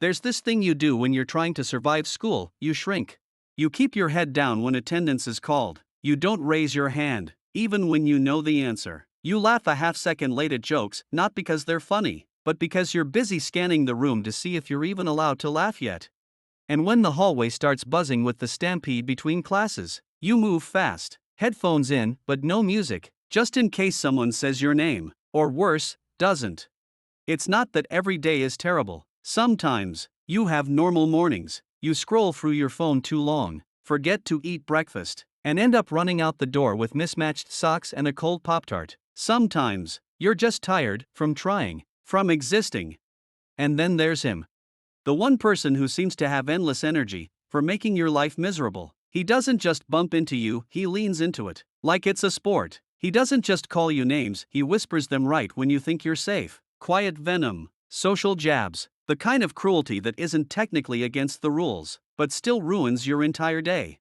There's this thing you do when you're trying to survive school: you shrink. You keep your head down when attendance is called. You don't raise your hand, even when you know the answer. You laugh a half-second late at jokes, not because they're funny, but because you're busy scanning the room to see if you're even allowed to laugh yet. And when the hallway starts buzzing with the stampede between classes, you move fast, headphones in, but no music, just in case someone says your name, or worse, doesn't. It's not that every day is terrible. Sometimes, you have normal mornings, you scroll through your phone too long, forget to eat breakfast, and end up running out the door with mismatched socks and a cold Pop-Tart. Sometimes, you're just tired from trying, from existing. And then there's him. The one person who seems to have endless energy for making your life miserable. He doesn't just bump into you, he leans into it, like it's a sport. He doesn't just call you names, he whispers them right when you think you're safe. Quiet venom, social jabs, the kind of cruelty that isn't technically against the rules, but still ruins your entire day.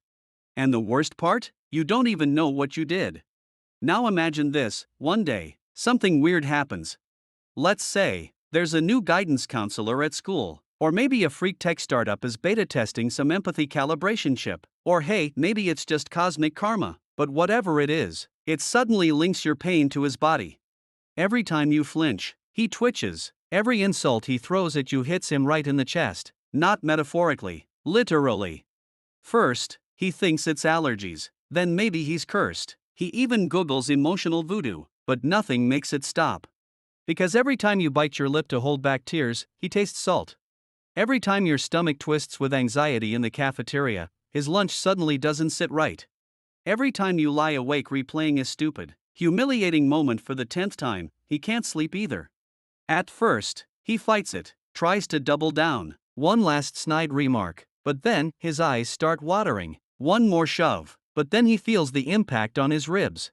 And the worst part? You don't even know what you did. Now imagine this: one day, something weird happens. Let's say, there's a new guidance counselor at school, or maybe a freak tech startup is beta testing some empathy calibration chip, or hey, maybe it's just cosmic karma, but whatever it is, it suddenly links your pain to his body. Every time you flinch, he twitches. Every insult he throws at you hits him right in the chest, not metaphorically, literally. First, he thinks it's allergies, then maybe he's cursed. He even Googles emotional voodoo, but nothing makes it stop. Because every time you bite your lip to hold back tears, he tastes salt. Every time your stomach twists with anxiety in the cafeteria, his lunch suddenly doesn't sit right. Every time you lie awake replaying a stupid, humiliating moment for the 10th time, he can't sleep either. At first, he fights it, tries to double down, one last snide remark, but then his eyes start watering. One more shove, but then he feels the impact on his ribs.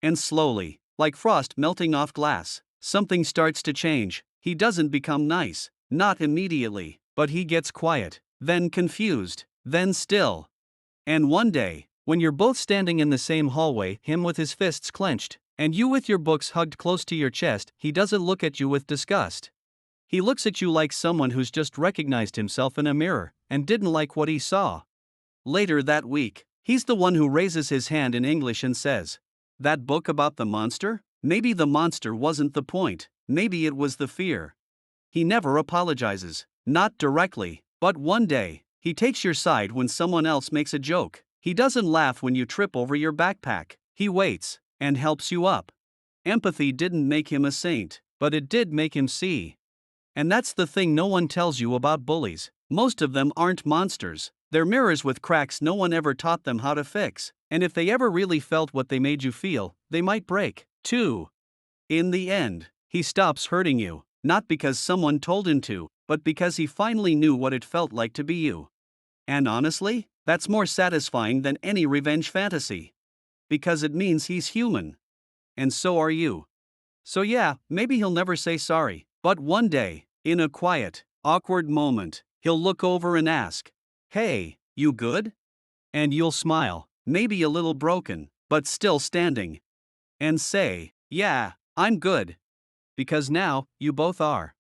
And slowly, like frost melting off glass, something starts to change. He doesn't become nice, not immediately, but he gets quiet, then confused, then still. And one day, when you're both standing in the same hallway, him with his fists clenched, and you with your books hugged close to your chest, he doesn't look at you with disgust. He looks at you like someone who's just recognized himself in a mirror and didn't like what he saw. Later that week, he's the one who raises his hand in English and says, "That book about the monster? Maybe the monster wasn't the point, maybe it was the fear." He never apologizes, not directly, but one day, he takes your side when someone else makes a joke. He doesn't laugh when you trip over your backpack. He waits and helps you up. Empathy didn't make him a saint, but it did make him see. And that's the thing no one tells you about bullies. Most of them aren't monsters. They're mirrors with cracks no one ever taught them how to fix. And if they ever really felt what they made you feel, they might break, too. In the end, he stops hurting you, not because someone told him to, but because he finally knew what it felt like to be you. And honestly, that's more satisfying than any revenge fantasy. Because it means he's human. And so are you. So yeah, maybe he'll never say sorry, but one day, in a quiet, awkward moment, he'll look over and ask, "Hey, you good?" And you'll smile, maybe a little broken, but still standing. And say, "Yeah, I'm good." Because now, you both are.